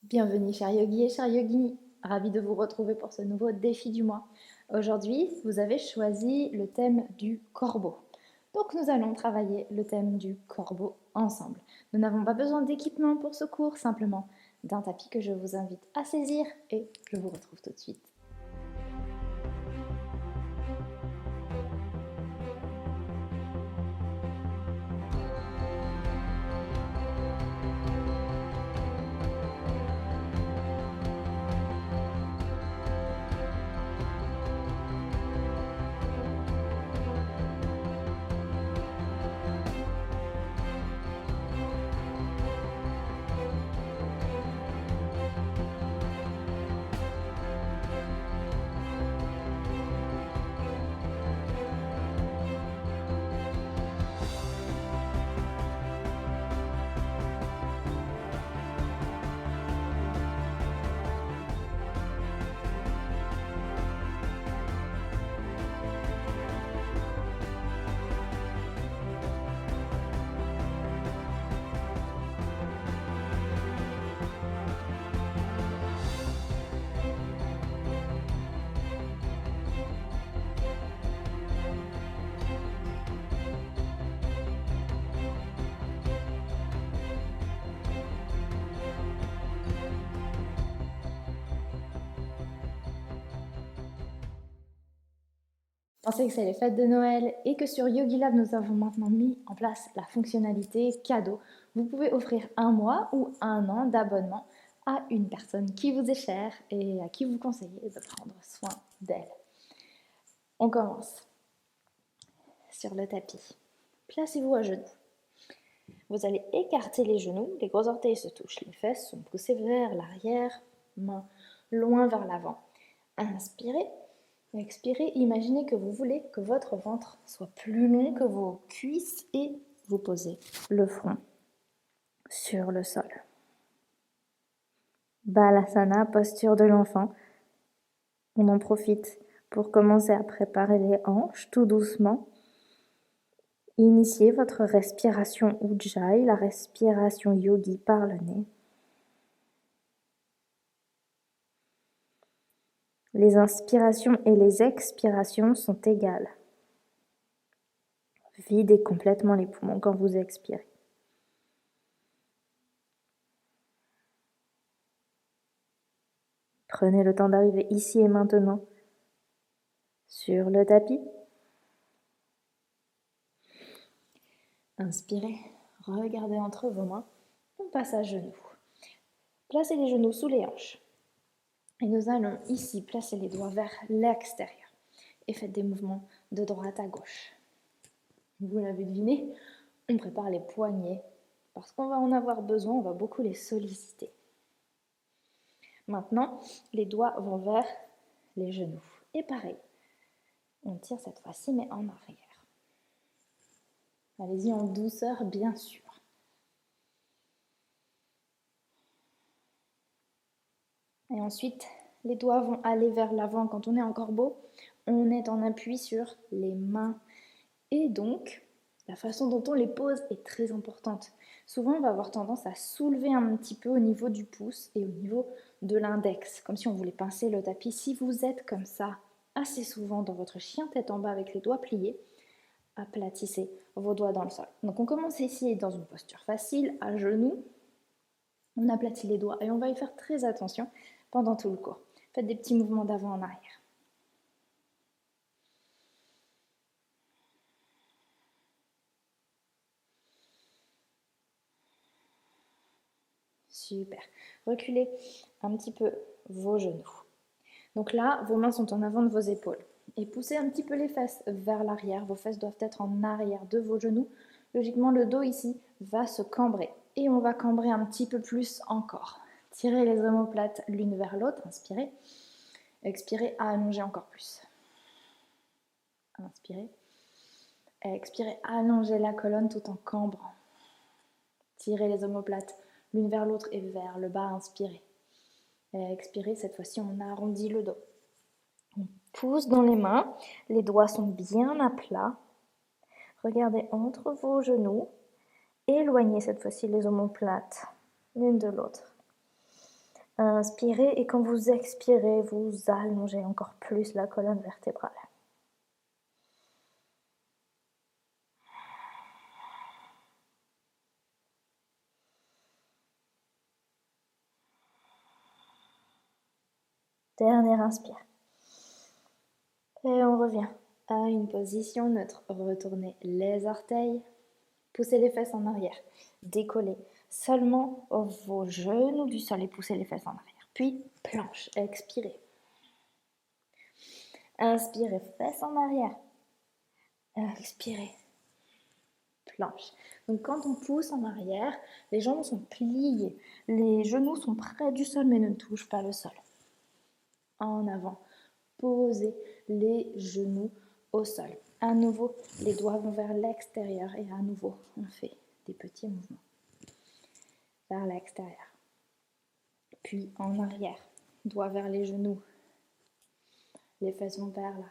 Bienvenue chers yogis et chers yoginis, ravi de vous retrouver pour ce nouveau défi du mois. Aujourd'hui, vous avez choisi le thème du corbeau. Donc nous allons travailler le thème du corbeau ensemble. Nous n'avons pas besoin d'équipement pour ce cours, simplement d'un tapis que je vous invite à saisir et je vous retrouve tout de suite. Pensez que c'est les fêtes de Noël et que sur YogiLab, nous avons maintenant mis en place la fonctionnalité cadeau. Vous pouvez offrir 1 mois ou 1 an d'abonnement à une personne qui vous est chère et à qui vous conseillez de prendre soin d'elle. On commence sur le tapis. Placez-vous à genoux. Vous allez écarter les genoux, les gros orteils se touchent, les fesses sont poussées vers l'arrière, mains loin vers l'avant. Inspirez. Expirez, imaginez que vous voulez que votre ventre soit plus long que vos cuisses et vous posez le front sur le sol. Balasana, posture de l'enfant. On en profite pour commencer à préparer les hanches tout doucement. Initiez votre respiration Ujjayi, la respiration yogi par le nez. Les inspirations et les expirations sont égales. Videz complètement les poumons quand vous expirez. Prenez le temps d'arriver ici et maintenant sur le tapis. Inspirez, regardez entre vos mains, on passe à genoux. Placez les genoux sous les hanches. Et nous allons ici placer les doigts vers l'extérieur. Et faites des mouvements de droite à gauche. Vous l'avez deviné, on prépare les poignets parce qu'on va en avoir besoin, on va beaucoup les solliciter. Maintenant, les doigts vont vers les genoux. Et pareil, on tire cette fois-ci mais en arrière. Allez-y en douceur, bien sûr. Et ensuite, les doigts vont aller vers l'avant. Quand on est en corbeau, on est en appui sur les mains. Et donc, la façon dont on les pose est très importante. Souvent, on va avoir tendance à soulever un petit peu au niveau du pouce et au niveau de l'index, comme si on voulait pincer le tapis. Si vous êtes comme ça assez souvent dans votre chien tête en bas avec les doigts pliés, aplatissez vos doigts dans le sol. Donc on commence ici dans une posture facile, à genoux. On aplatit les doigts et on va y faire très attention pendant tout le cours. Faites des petits mouvements d'avant en arrière. Super. Reculez un petit peu vos genoux. Donc là, vos mains sont en avant de vos épaules. Et poussez un petit peu les fesses vers l'arrière. Vos fesses doivent être en arrière de vos genoux. Logiquement, le dos ici va se cambrer. Et on va cambrer un petit peu plus encore. Tirez les omoplates l'une vers l'autre. Inspirez. Expirez à allonger encore plus. Inspirez. Expirez, allongez la colonne tout en cambrant. Tirez les omoplates l'une vers l'autre et vers le bas. Inspirez. Expirez, cette fois-ci on arrondit le dos. On pousse dans les mains, les doigts sont bien à plat. Regardez entre vos genoux. Éloignez cette fois-ci les omoplates l'une de l'autre. Inspirez et quand vous expirez, vous allongez encore plus la colonne vertébrale. Dernière inspire. Et on revient à une position neutre. Retournez les orteils, poussez les fesses en arrière, décollez seulement vos genoux du sol et poussez les fesses en arrière. Puis planche, expirez. Inspirez, fesses en arrière. Expirez, planche. Donc quand on pousse en arrière, les jambes sont pliées, les genoux sont près du sol mais ne touchent pas le sol. En avant, posez les genoux au sol. À nouveau, les doigts vont vers l'extérieur et à nouveau, on fait des petits mouvements vers l'extérieur. Puis en arrière, doigts vers les genoux, les fesses vont vers l'arrière.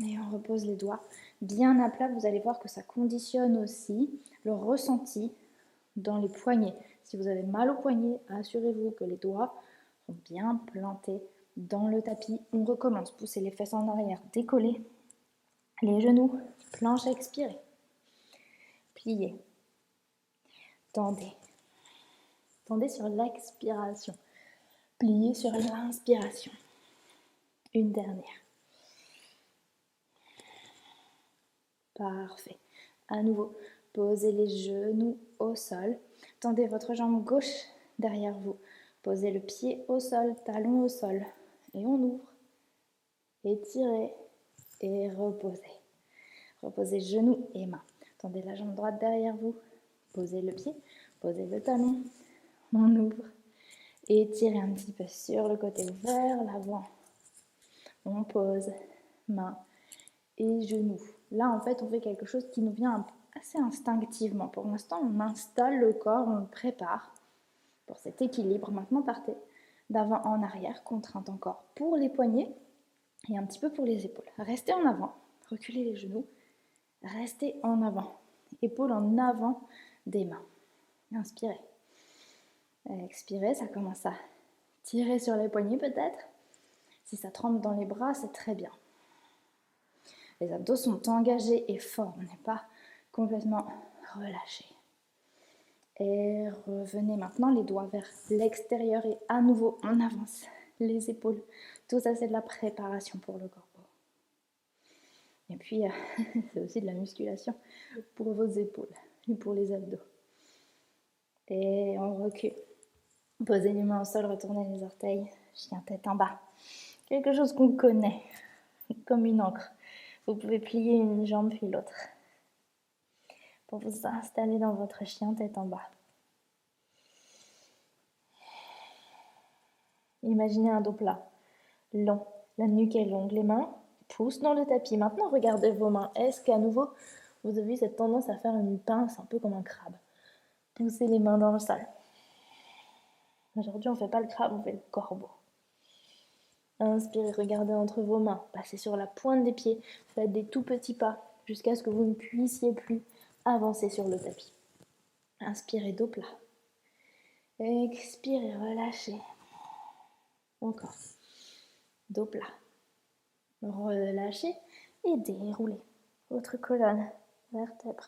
Et on repose les doigts bien à plat. Vous allez voir que ça conditionne aussi le ressenti dans les poignets. Si vous avez mal au poignet, assurez-vous que les doigts sont bien plantés dans le tapis. On recommence. Poussez les fesses en arrière, décollez les genoux, planche, expirez. Pliez. Tendez. Tendez sur l'expiration. Pliez sur l'inspiration. Une dernière. Parfait. À nouveau, posez les genoux au sol. Tendez votre jambe gauche derrière vous. Posez le pied au sol, talon au sol. Et on ouvre. Étirez et reposez. Reposez genoux et mains. Tendez la jambe droite derrière vous. Posez le pied, posez le talon. On ouvre. Étirez un petit peu sur le côté vers l'avant. On pose mains et genoux. Là, en fait, on fait quelque chose qui nous vient assez instinctivement. Pour l'instant, on installe le corps, on le prépare pour cet équilibre. Maintenant, partez d'avant en arrière, contrainte encore pour les poignets et un petit peu pour les épaules. Restez en avant, reculez les genoux, restez en avant, épaules en avant des mains. Inspirez. Expirez, ça commence à tirer sur les poignets peut-être. Si ça tremble dans les bras, c'est très bien. Les abdos sont engagés et forts, on n'est pas complètement relâché. Et revenez maintenant les doigts vers l'extérieur et à nouveau on avance les épaules. Tout ça c'est de la préparation pour le corps. Et puis c'est aussi de la musculation pour vos épaules et pour les abdos. Et on recule. Posez les mains au sol, retournez les orteils, chien tête en bas. Quelque chose qu'on connaît, comme une encre. Vous pouvez plier une jambe puis l'autre pour vous installer dans votre chien tête en bas. Imaginez un dos plat, long, la nuque est longue, les mains poussent dans le tapis. Maintenant, regardez vos mains. Est-ce qu'à nouveau, vous avez cette tendance à faire une pince un peu comme un crabe? Poussez les mains dans le sol. Aujourd'hui, on ne fait pas le crabe, on fait le corbeau. Inspirez, regardez entre vos mains, passez sur la pointe des pieds, faites des tout petits pas jusqu'à ce que vous ne puissiez plus avancer sur le tapis. Inspirez, dos plat. Expirez, relâchez. Encore. Dos plat. Relâchez et déroulez votre colonne, vertèbre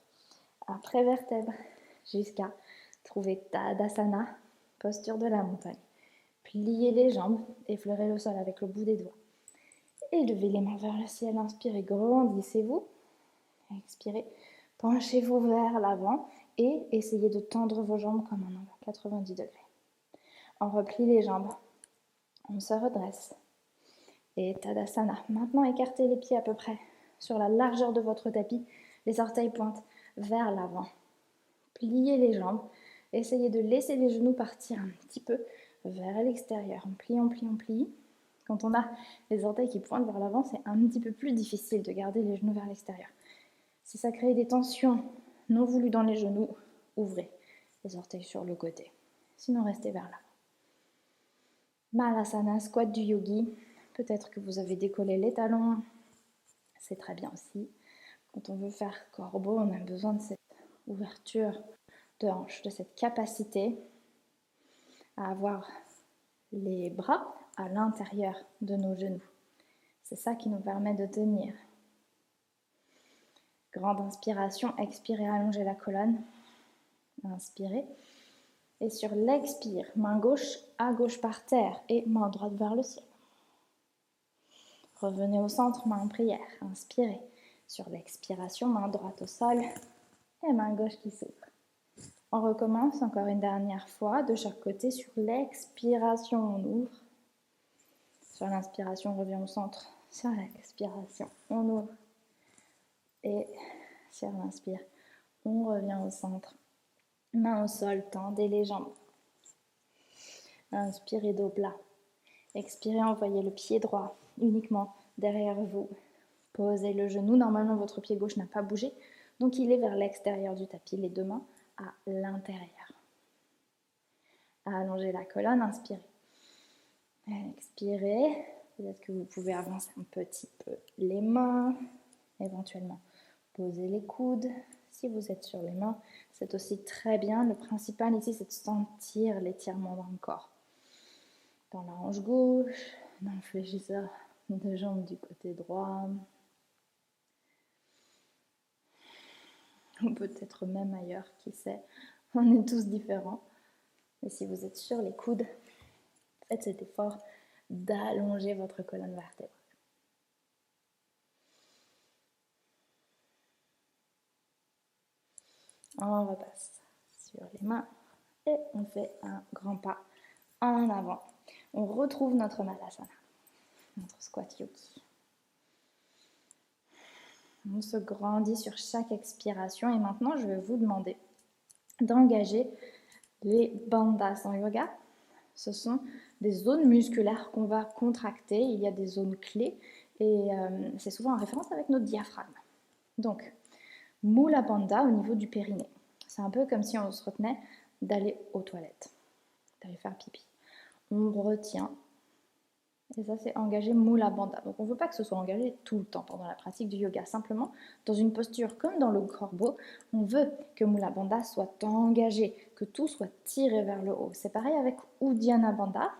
après vertèbre, jusqu'à trouver Tadasana, posture de la montagne. Pliez les jambes, effleurez le sol avec le bout des doigts. Élevez les mains vers le ciel, inspirez, grandissez-vous. Expirez, penchez-vous vers l'avant et essayez de tendre vos jambes comme un angle, 90 degrés. On replie les jambes, on se redresse. Et Tadasana. Maintenant, écartez les pieds à peu près sur la largeur de votre tapis. Les orteils pointent vers l'avant. Pliez les jambes. Essayez de laisser les genoux partir un petit peu vers l'extérieur. On plie, on plie, on plie. Quand on a les orteils qui pointent vers l'avant, c'est un petit peu plus difficile de garder les genoux vers l'extérieur. Si ça crée des tensions non voulues dans les genoux, ouvrez les orteils sur le côté. Sinon, restez vers l'avant. Malasana, squat du yogi. Peut-être que vous avez décollé les talons. C'est très bien aussi. Quand on veut faire corbeau, on a besoin de cette ouverture de hanche, de cette capacité à avoir les bras à l'intérieur de nos genoux. C'est ça qui nous permet de tenir. Grande inspiration, expirez, allongez la colonne. Inspirez. Et sur l'expire, main gauche à gauche par terre et main droite vers le ciel. Revenez au centre, main en prière. Inspirez. Sur l'expiration, main droite au sol et main gauche qui s'ouvre. On recommence encore une dernière fois de chaque côté. Sur l'expiration, on ouvre. Sur l'inspiration, on revient au centre. Sur l'expiration, on ouvre. Et sur l'inspire, on revient au centre. Main au sol, tendez les jambes. Inspirez, dos plat. Expirez, envoyez le pied droit uniquement derrière vous. Posez le genou. Normalement, votre pied gauche n'a pas bougé. Donc, il est vers l'extérieur du tapis. Les deux mains à l'intérieur. Allongez la colonne. Inspirez. Expirez. Peut-être que vous pouvez avancer un petit peu les mains. Éventuellement, posez les coudes. Si vous êtes sur les mains, c'est aussi très bien. Le principal ici, c'est de sentir l'étirement dans le corps. Dans la hanche gauche, dans le fléchisseur de jambes du côté droit. Ou peut-être même ailleurs, qui sait. On est tous différents. Mais si vous êtes sur les coudes, faites cet effort d'allonger votre colonne vertébrale. On repasse sur les mains et on fait un grand pas en avant. On retrouve notre Malasana, notre squat yogi. On se grandit sur chaque expiration et maintenant je vais vous demander d'engager les bandhas en yoga. Ce sont des zones musculaires qu'on va contracter. Il y a des zones clés et c'est souvent en référence avec notre diaphragme. Donc, Mula Bandha au niveau du périnée. C'est un peu comme si on se retenait d'aller aux toilettes, d'aller faire pipi. On retient. Et ça, c'est engagé Mula Bandha. Donc, on ne veut pas que ce soit engagé tout le temps pendant la pratique du yoga. Simplement, dans une posture comme dans le corbeau, on veut que Mula Bandha soit engagé, que tout soit tiré vers le haut. C'est pareil avec Uddiyana Bandha.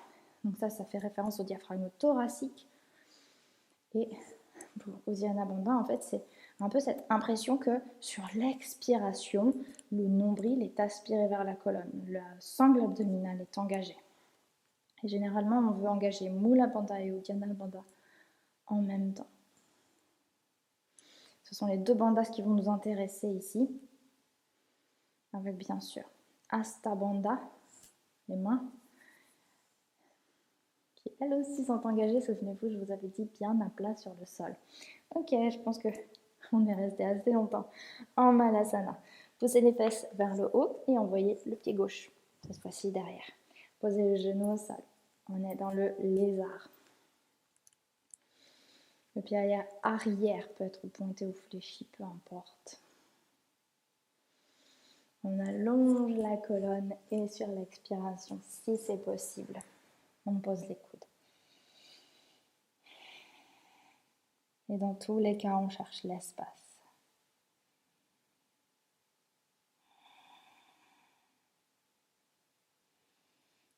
Donc ça fait référence au diaphragme thoracique. Et pour Uddiyana Bandha, en fait, c'est un peu cette impression que sur l'expiration, le nombril est aspiré vers la colonne. Le sangle abdominal est engagé. Et généralement, on veut engager Mula Bandha et Uddiyana Bandha en même temps. Ce sont les deux bandhas qui vont nous intéresser ici. Avec bien sûr Hasta Bandha, les mains, qui elles aussi sont engagées. Souvenez-vous, je vous avais dit bien à plat sur le sol. Ok, je pense que on est resté assez longtemps en Malasana. Poussez les fesses vers le haut et envoyez le pied gauche, cette fois-ci derrière. Posez le genou au sol. On est dans le lézard. Le pied arrière peut être pointé ou fléchi, peu importe. On allonge la colonne et sur l'expiration, si c'est possible, on pose les coudes. Et dans tous les cas, on cherche l'espace.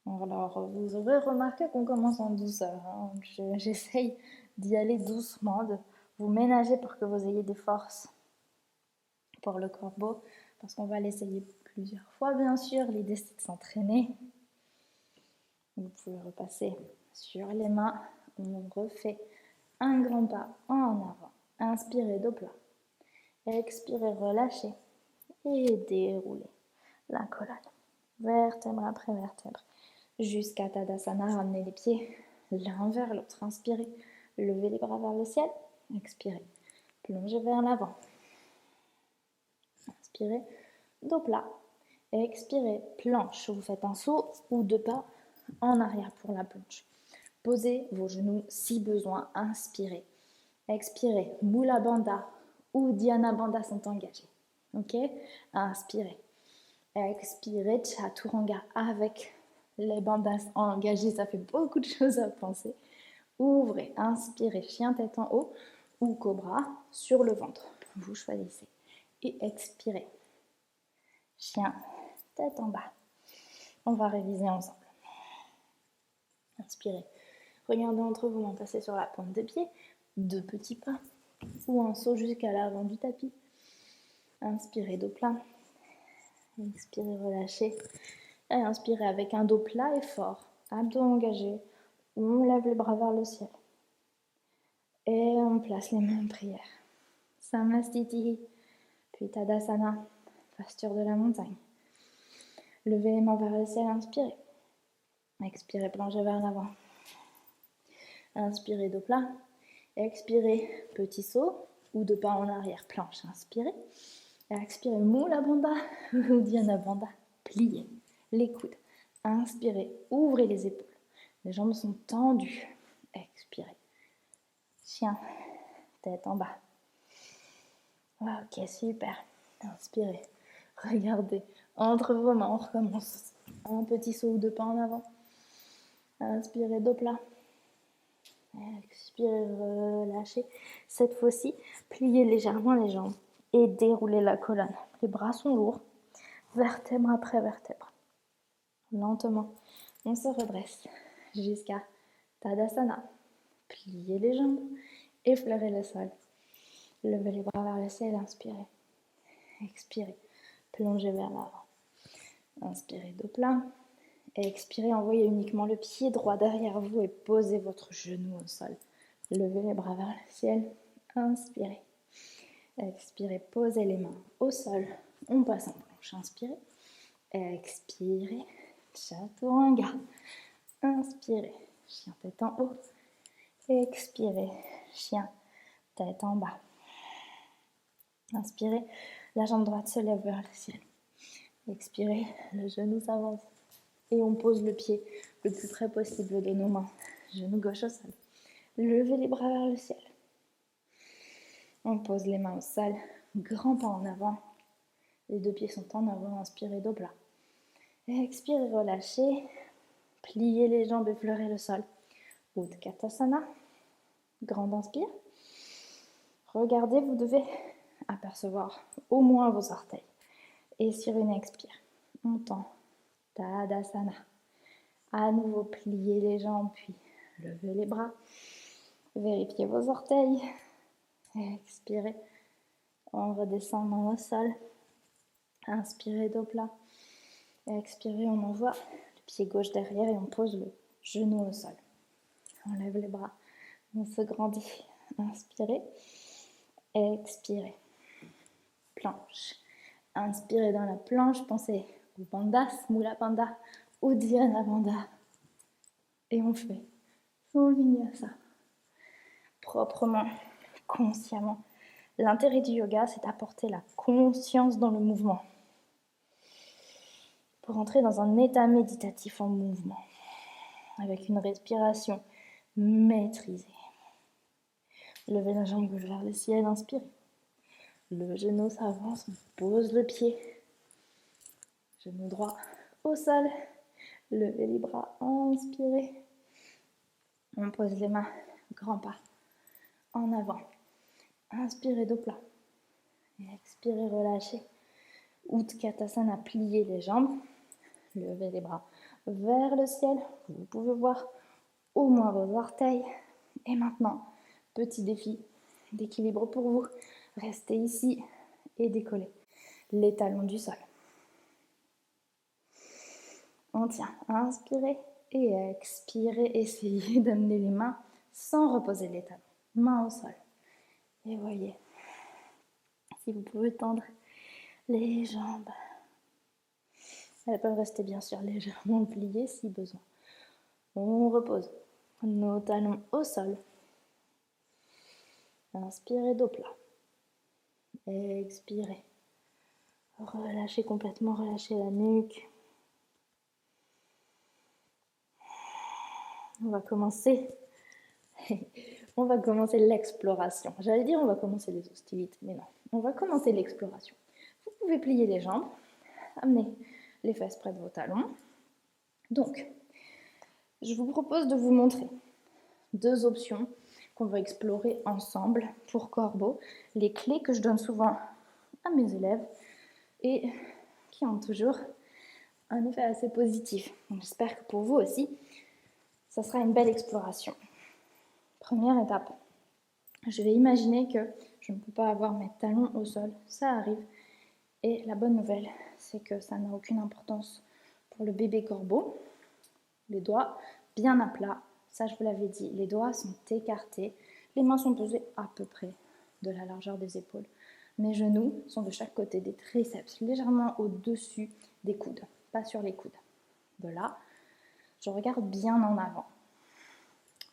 Alors, vous aurez remarqué qu'on commence en douceur. Hein. J'essaye d'y aller doucement, de vous ménager pour que vous ayez des forces pour le corbeau, parce qu'on va l'essayer plusieurs fois, bien sûr. L'idée, c'est de s'entraîner. Vous pouvez repasser sur les mains. On refait un grand pas en avant. Inspirez, dos plat. Expirez, relâchez. Et déroulez la colonne. Vertèbre après vertèbre. Jusqu'à Tadasana, ramenez les pieds l'un vers l'autre. Inspirez, levez les bras vers le ciel. Expirez, plongez vers l'avant. Inspirez, dos plat. Expirez, planche. Vous faites un saut ou deux pas en arrière pour la planche. Posez vos genoux si besoin. Inspirez. Expirez, Mula Bandha ou Uddiyana Bandha sont engagés. Ok? Inspirez. Expirez, Chaturanga avec les bandhas engagés. Ça fait beaucoup de choses à penser. Ouvrez, inspirez, chien tête en haut ou cobra sur le ventre. Vous choisissez. Et expirez. chien, tête en bas. On va réviser ensemble. Inspirez. Regardez entre vos mains passer sur la pointe des pieds. 2 petits pas ou un saut jusqu'à l'avant du tapis. Inspirez, dos plat. Expirez, relâchez. Et inspirez avec un dos plat et fort. Abdos engagés. On lève les bras vers le ciel. Et on place les mains en prière. Samastiti, puis Tadasana, posture de la montagne. Levez les mains vers le ciel, inspirez. Expirez, plongez vers l'avant. Inspirez, dos plat. Expirez, petit saut ou 2 pas en arrière, planche. Inspirez. Expirez, Mula Bandha ou Dhyana Bandha. Pliez les coudes. Inspirez, ouvrez les épaules. Les jambes sont tendues. Expirez. Chien, tête en bas. Ok, super. Inspirez. Regardez. Entre vos mains, on recommence. Un petit saut ou 2 pas en avant. Inspirez, dos plat. Expirez, relâchez. Cette fois-ci, pliez légèrement les jambes et déroulez la colonne. Les bras sont lourds, vertèbre après vertèbre. Lentement, on se redresse jusqu'à Tadasana. Pliez les jambes, effleurez le sol. Levez les bras vers le ciel, inspirez. Expirez, plongez vers l'avant. Inspirez, dos plat. Expirez, envoyez uniquement le pied droit derrière vous et posez votre genou au sol. Levez les bras vers le ciel. Inspirez. Expirez, posez les mains au sol. On passe en planche. Inspirez. Expirez. Chaturanga. Inspirez. Chien tête en haut. Expirez. Chien tête en bas. Inspirez. La jambe droite se lève vers le ciel. Expirez. Le genou s'avance. Et on pose le pied le plus près possible de nos mains. Genou gauche au sol. Levez les bras vers le ciel. On pose les mains au sol. Grand pas en avant. Les 2 pieds sont en avant. Inspirez, dos plat. Expirez, relâchez. Pliez les jambes, effleurez le sol. Utkatasana. Grande inspire. Regardez, vous devez apercevoir au moins vos orteils. Et sur une expire, on tend. Tadasana. À nouveau, pliez les jambes, puis levez les bras. Vérifiez vos orteils. Expirez. On redescend main au sol. Inspirez, dos plat. Expirez, on envoie le pied gauche derrière et on pose le genou au sol. On lève les bras. On se grandit. Inspirez. Expirez. Planche. Inspirez dans la planche. Pensez au Bandha, Mula Bandha, Uddiyana Bandha. Et on fait son vinyasa. Proprement, consciemment. L'intérêt du yoga, c'est d'apporter la conscience dans le mouvement. Pour entrer dans un état méditatif en mouvement. Avec une respiration maîtrisée. Levez la jambe gauche vers le ciel, inspirez. Le genou s'avance, on pose le pied. Genou droit au sol. Levez les bras, inspirez. On pose les mains, grand pas, en avant. Inspirez, dos plat. Expirez, relâchez. Utkatasana, pliez les jambes. Levez les bras vers le ciel. Vous pouvez voir au moins vos orteils. Et maintenant, petit défi d'équilibre pour vous. Restez ici et décollez les talons du sol. On tient, inspirez et expirez. Essayez d'amener les mains sans reposer les talons. Main au sol. Et voyez, si vous pouvez tendre les jambes. Elles peuvent rester bien sûr légèrement pliées si besoin. On repose nos talons au sol. Inspirez, dos plat. Expirez. Relâchez complètement, relâchez la nuque. On va commencer l'exploration. J'allais dire on va commencer les hostilités, mais non. On va commencer l'exploration. Vous pouvez plier les jambes, amener les fesses près de vos talons. Donc, je vous propose de vous montrer 2 options qu'on va explorer ensemble pour corbeau. Les clés que je donne souvent à mes élèves et qui ont toujours un effet assez positif. Donc, j'espère que pour vous aussi, ça sera une belle exploration. Première étape, je vais imaginer que je ne peux pas avoir mes talons au sol, ça arrive. Et la bonne nouvelle, c'est que ça n'a aucune importance pour le bébé corbeau. Les doigts bien à plat, ça je vous l'avais dit, les doigts sont écartés, les mains sont posées à peu près de la largeur des épaules. Mes genoux sont de chaque côté des triceps, légèrement au-dessus des coudes, pas sur les coudes. De là, je regarde bien en avant.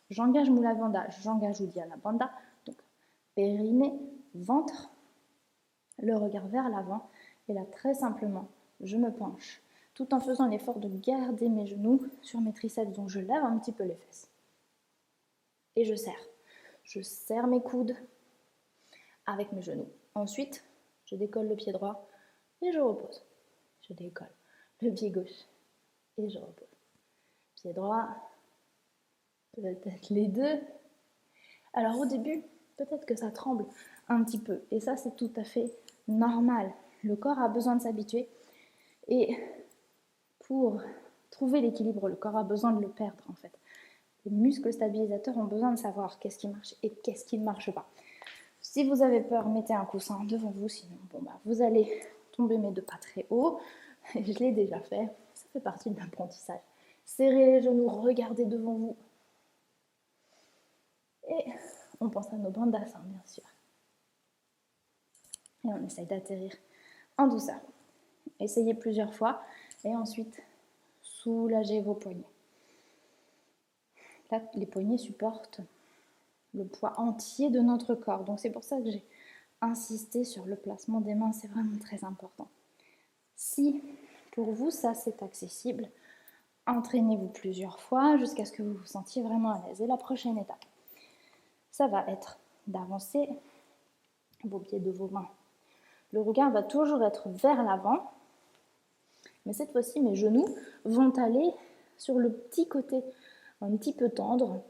J'engage Mula Bandha, j'engage Uddiyana Bandha, donc périnée, ventre, le regard vers l'avant, et là très simplement, je me penche, tout en faisant l'effort de garder mes genoux sur mes triceps, donc je lève un petit peu les fesses. Et je serre. Je serre mes coudes avec mes genoux. Ensuite, je décolle le pied droit et je repose. Je décolle le pied gauche et je repose. Pied droit, peut-être les deux. Alors au début, peut-être que ça tremble un petit peu. Et ça, c'est tout à fait normal. Le corps a besoin de s'habituer. Et pour trouver l'équilibre, le corps a besoin de le perdre en fait. Les muscles stabilisateurs ont besoin de savoir qu'est-ce qui marche et qu'est-ce qui ne marche pas. Si vous avez peur, mettez un coussin devant vous, sinon vous allez tomber mes deux pas très haut. Je l'ai déjà fait, ça fait partie de l'apprentissage. Serrez les genoux, regardez devant vous. Et on pense à nos bandhas, bien sûr. Et on essaye d'atterrir en douceur. Essayez plusieurs fois et ensuite soulagez vos poignets. Là, les poignets supportent le poids entier de notre corps. Donc c'est pour ça que j'ai insisté sur le placement des mains, c'est vraiment très important. Si pour vous ça c'est accessible, entraînez-vous plusieurs fois jusqu'à ce que vous vous sentiez vraiment à l'aise. Et la prochaine étape, ça va être d'avancer vos pieds de vos mains. Le regard va toujours être vers l'avant, mais cette fois-ci mes genoux vont aller sur le petit côté un petit peu tendre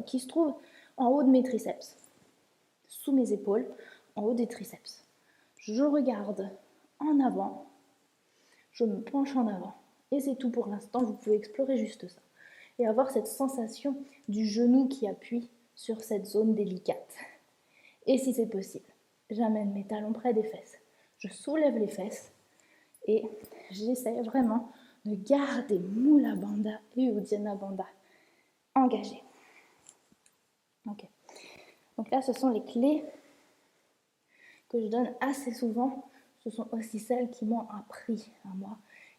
qui se trouve en haut de mes triceps, sous mes épaules, en haut des triceps. Je regarde en avant, je me penche en avant. Et c'est tout pour l'instant, vous pouvez explorer juste ça. Et avoir cette sensation du genou qui appuie sur cette zone délicate. Et si c'est possible, j'amène mes talons près des fesses. Je soulève les fesses et j'essaie vraiment de garder Mula Bandha et Uddiyana Bandha engagés. Ok. Donc là, ce sont les clés que je donne assez souvent. Ce sont aussi celles qui m'ont appris à moi.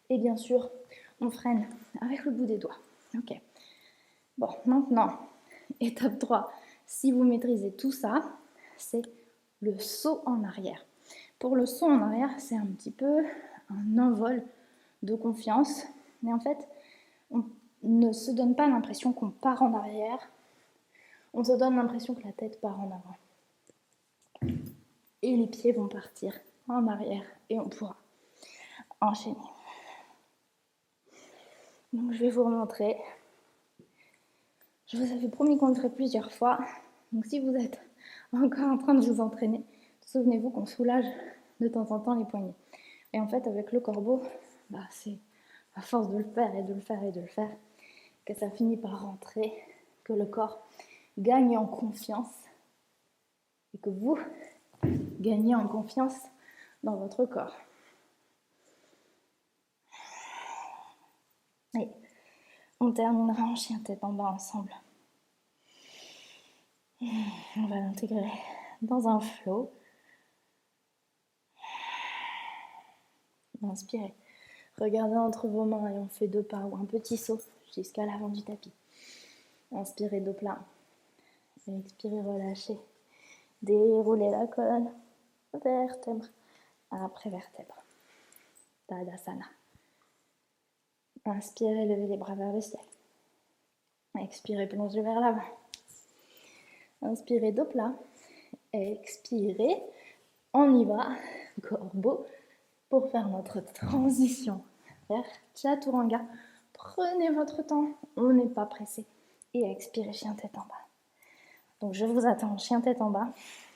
Et bien sûr, on freine avec le bout des doigts. Ok. Bon, maintenant, étape 3. Si vous maîtrisez tout ça, c'est le saut en arrière. Pour le saut en arrière, c'est un petit peu un envol de confiance. Mais en fait, on ne se donne pas l'impression qu'on part en arrière. On se donne l'impression que la tête part en avant. Et les pieds vont partir en arrière et on pourra enchaîner. Donc je vais vous remontrer. Je vous avais promis qu'on le ferait plusieurs fois. Donc si vous êtes encore en train de vous entraîner, souvenez-vous qu'on soulage de temps en temps les poignets. Et en fait, avec le corbeau, c'est à force de le faire et de le faire et de le faire que ça finit par rentrer, que le corps gagne en confiance et que vous gagnez en confiance dans votre corps. Et on terminera en chien tête en bas ensemble. On va l'intégrer dans un flow. Inspirez. Regardez entre vos mains et on fait 2 pas ou un petit saut jusqu'à l'avant du tapis. Inspirez dos plein. Et expirez, relâchez. Déroulez la colonne. Vertèbre après vertèbre. Tadasana. Inspirez, levez les bras vers le ciel. Expirez, plongez vers l'avant. Inspirez, dos plat. Expirez. On y va. Corbeau. Pour faire notre transition vers Chaturanga. Prenez votre temps. On n'est pas pressé. Et expirez, chien tête en bas. Donc je vous attends, chien tête en bas.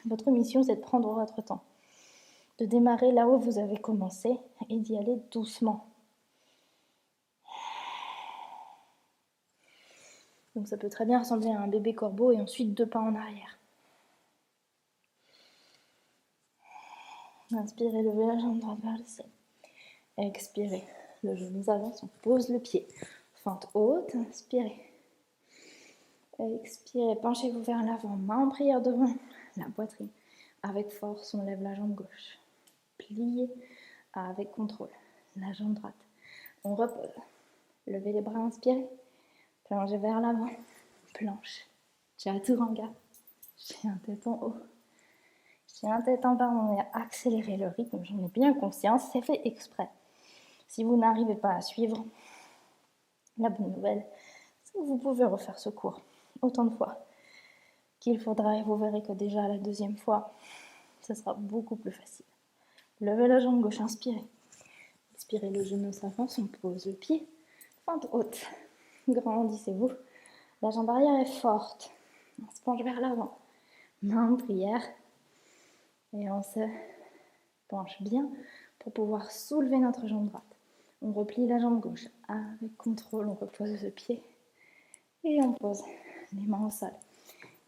Votre mission, c'est de prendre votre temps. de démarrer là où vous avez commencé et d'y aller doucement. Donc ça peut très bien ressembler à un bébé corbeau et ensuite 2 pas en arrière. Inspirez, levez la jambe droite vers le ciel. Expirez, le genou avance, on pose le pied. Fente haute, inspirez. Expirez, penchez-vous vers l'avant, main en prière devant la poitrine. Avec force, on lève la jambe gauche. Pliez avec contrôle la jambe droite. On repose. Levez les bras, inspirez. Plongez vers l'avant. Planche. Chaturanga. Chien tête en haut. Chien tête en bas, on va accélérer le rythme, j'en ai bien conscience, c'est fait exprès. Si vous n'arrivez pas à suivre, la bonne nouvelle, c'est que vous pouvez refaire ce cours autant de fois qu'il faudra et vous verrez que déjà la deuxième fois, ce sera beaucoup plus facile. Levez la jambe gauche, inspirez. Expirez, le genou s'avance, on pose le pied. Fente haute. Grandissez-vous. La jambe arrière est forte. On se penche vers l'avant. Main en prière. Et on se penche bien pour pouvoir soulever notre jambe droite. On replie la jambe gauche. Avec contrôle, on repose le pied. Et on pose les mains au sol.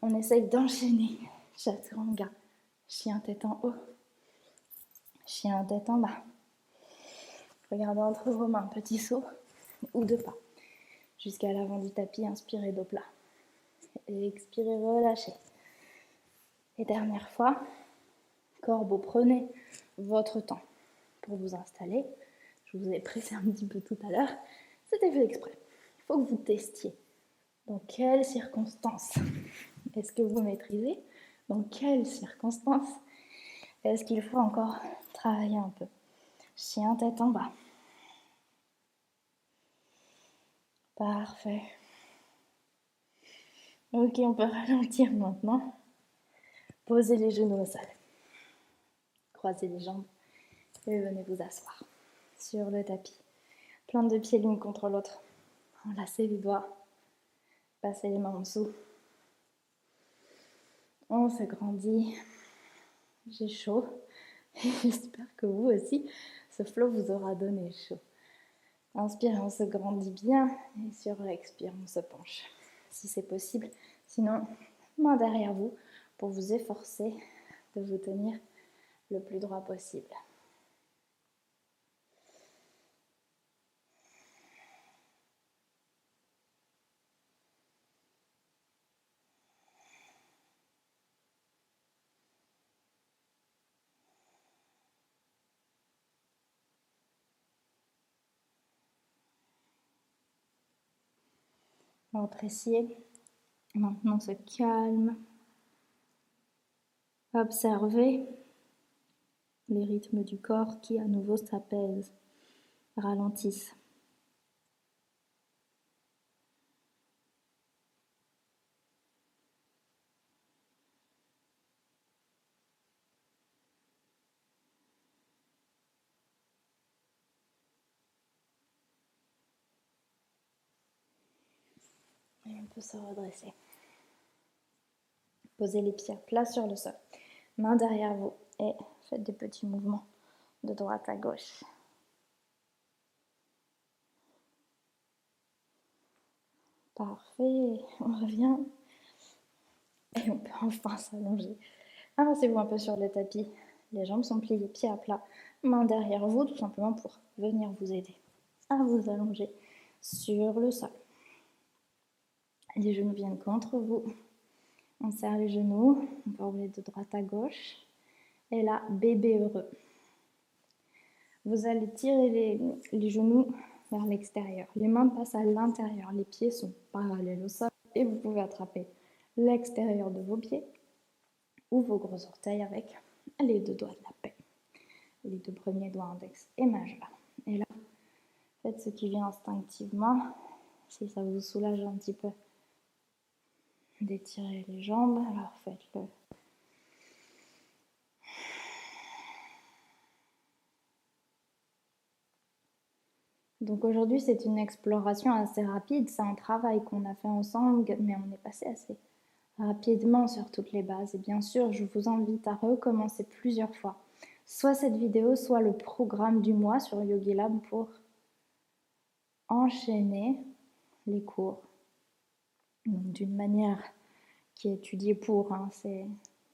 On essaye d'enchaîner. Chaturanga. Chien tête en haut. Chien tête en bas. Regardez entre vos mains, petit saut ou 2 pas. Jusqu'à l'avant du tapis, inspirez dos plat. Et expirez, relâchez. Et dernière fois, corbeau, prenez votre temps pour vous installer. Je vous ai pressé un petit peu tout à l'heure. C'était fait exprès. Il faut que vous testiez. Dans quelles circonstances est-ce que vous maîtrisez? Dans quelles circonstances est-ce qu'il faut encore travailler un peu? Chien tête en bas. Parfait. Ok, on peut ralentir maintenant. Posez les genoux au sol. Croisez les jambes et venez vous asseoir sur le tapis. Plante de pieds l'une contre l'autre. Enlacez les doigts. Passez les mains en dessous. On se grandit. J'ai chaud. Et j'espère que vous aussi, ce flow vous aura donné chaud. Inspire, on se grandit bien. Et sur l'expire, on se penche. Si c'est possible. Sinon, main derrière vous pour vous efforcer de vous tenir le plus droit possible. Appréciez. Maintenant, on se calme. Observez les rythmes du corps qui à nouveau s'apaisent, ralentissent. Et on peut se redresser. Posez les pieds plats sur le sol. Main derrière vous et faites des petits mouvements de droite à gauche. Parfait. On revient. Et on peut enfin s'allonger. Avancez-vous un peu sur le tapis. Les jambes sont pliées, pieds à plat. Main derrière vous, tout simplement pour venir vous aider à vous allonger sur le sol. Les genoux viennent contre vous. On serre les genoux. On peut rouler de droite à gauche. Et là, bébé heureux. Vous allez tirer les genoux vers l'extérieur. Les mains passent à l'intérieur. Les pieds sont parallèles au sol. Et vous pouvez attraper l'extérieur de vos pieds ou vos gros orteils avec les 2 doigts de la paix. Les 2 premiers doigts index et majeur. Et là, faites ce qui vient instinctivement. Si ça vous soulage un petit peu d'étirer les jambes, alors faites-le. Donc aujourd'hui, c'est une exploration assez rapide. C'est un travail qu'on a fait ensemble, mais on est passé assez rapidement sur toutes les bases. Et bien sûr, je vous invite à recommencer plusieurs fois soit cette vidéo, soit le programme du mois sur YogiLab pour enchaîner les cours d'une manière qui est étudiée pour, hein, c'est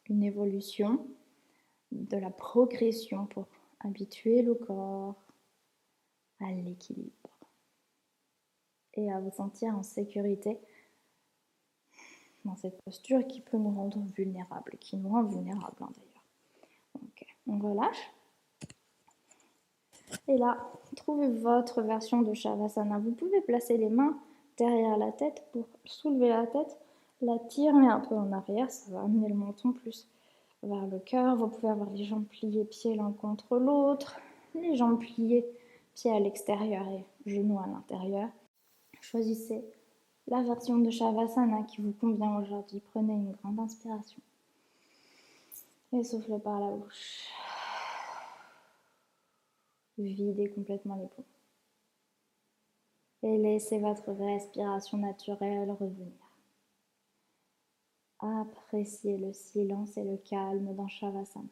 une évolution de la progression pour habituer le corps à l'équilibre et à vous sentir en sécurité dans cette posture qui peut nous rendre vulnérables, qui nous rend vulnérables d'ailleurs. Ok, on relâche. Et là, trouvez votre version de Shavasana. Vous pouvez placer les mains derrière la tête pour soulever la tête, la tirer un peu en arrière, ça va amener le menton plus vers le cœur. Vous pouvez avoir les jambes pliées, pieds l'un contre l'autre, les jambes pliées, pieds à l'extérieur et genoux à l'intérieur. Choisissez la version de Shavasana qui vous convient aujourd'hui. Prenez une grande inspiration et soufflez par la bouche. Videz complètement les poumons. Et laissez votre respiration naturelle revenir. Appréciez le silence et le calme dans Shavasana.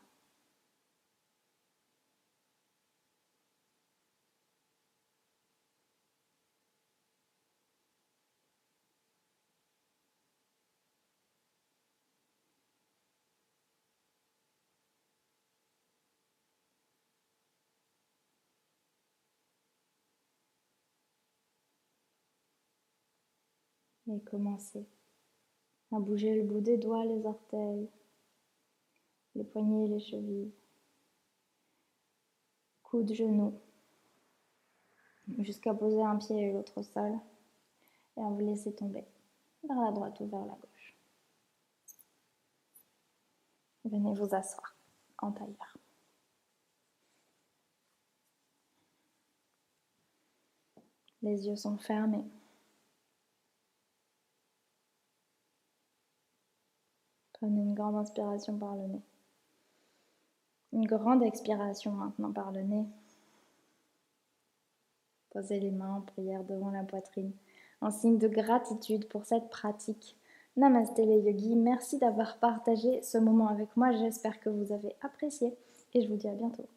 Et commencez à bouger le bout des doigts, les orteils, les poignets, les chevilles, coudes, genoux, jusqu'à poser un pied et l'autre au sol, et à vous laisser tomber vers la droite ou vers la gauche. Venez vous asseoir en tailleur. Les yeux sont fermés. Prenez une grande inspiration par le nez. Une grande expiration maintenant par le nez. Posez les mains en prière devant la poitrine, en signe de gratitude pour cette pratique. Namasté les yogis, merci d'avoir partagé ce moment avec moi. J'espère que vous avez apprécié et je vous dis à bientôt.